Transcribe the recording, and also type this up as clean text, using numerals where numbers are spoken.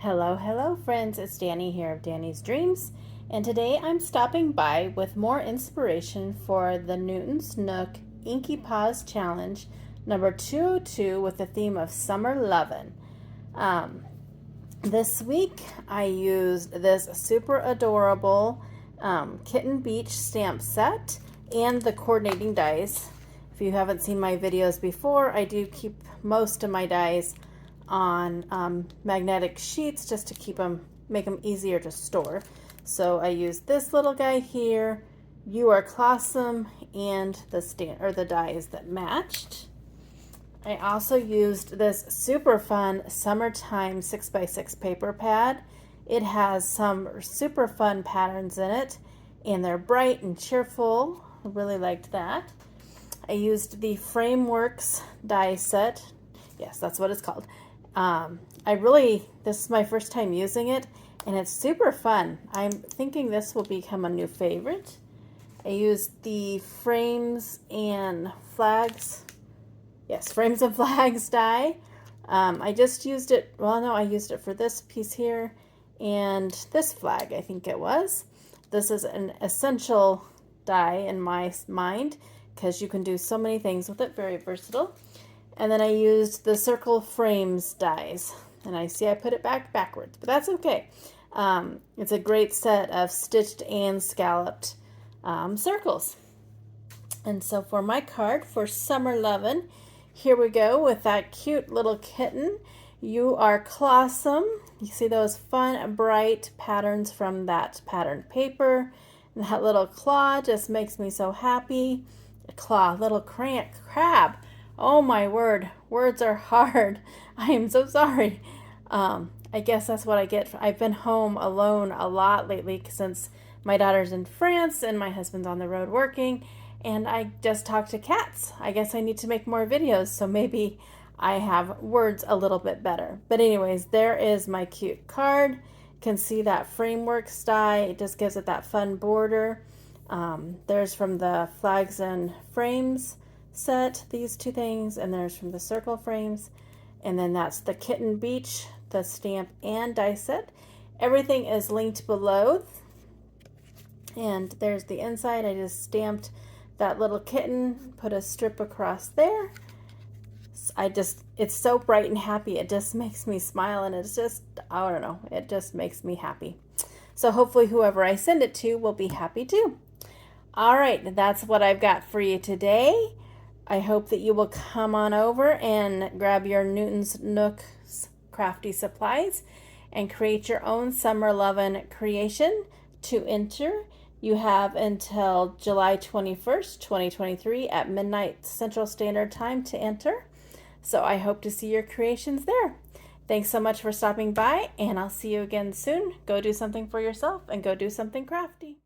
Hello friends, it's Danny here of Danny's Dreams, and today I'm stopping by with more inspiration for the Newton's Nook Inky Paws Challenge number 202 with the theme of Summer Lovin'. This week I used this super adorable Kitten Beach stamp set and the coordinating dies. If you haven't seen my videos before, I do keep most of my dies on magnetic sheets just to make them easier to store. So I used this little guy here, You Are Clawsome, and the dies that matched. I also used this super fun summertime 6x6 paper pad. It has some super fun patterns in it, and they're bright and cheerful. I really liked that. I used the Frameworks die set. Yes, that's what it's called. This is my first time using it, and it's super fun. I'm thinking this will become a new favorite. I used the Frames and Flags. Yes, Frames and Flags die. I just used it, I used it for this piece here and this flag, I think it was. This is an essential die in my mind because you can do so many things with it, very versatile. And then I used the Circle Frames dies. And I see I put it backwards, but that's okay. It's a great set of stitched and scalloped circles. And so for my card for Summer Lovin', here we go with that cute little kitten. You Are Clawsome. You see those fun, bright patterns from that patterned paper. And that little claw just makes me so happy. A claw, little crab. Oh my word, words are hard. I am so sorry. I guess that's what I get. I've been home alone a lot lately since my daughter's in France and my husband's on the road working, and I just talk to cats. I guess I need to make more videos, so maybe I have words a little bit better. But anyways, there is my cute card. You can see that Frameworks die. It just gives it that fun border. There's from the Flags and Frames set, these two things, and there's from the Circle Frames, and then that's the Kitten Beach, the stamp and die set. Everything is linked below, and there's the inside. I just stamped that little kitten, put a strip across there. It's so bright and happy, it just makes me smile, and it's just, I don't know, it just makes me happy. So hopefully whoever I send it to will be happy too. All right, that's what I've got for you today. I hope that you will come on over and grab your Newton's Nook's crafty supplies and create your own Summer Lovin' creation. To enter, you have until July 21st, 2023 at midnight Central Standard Time to enter. So I hope to see your creations there. Thanks so much for stopping by, and I'll see you again soon. Go do something for yourself and go do something crafty.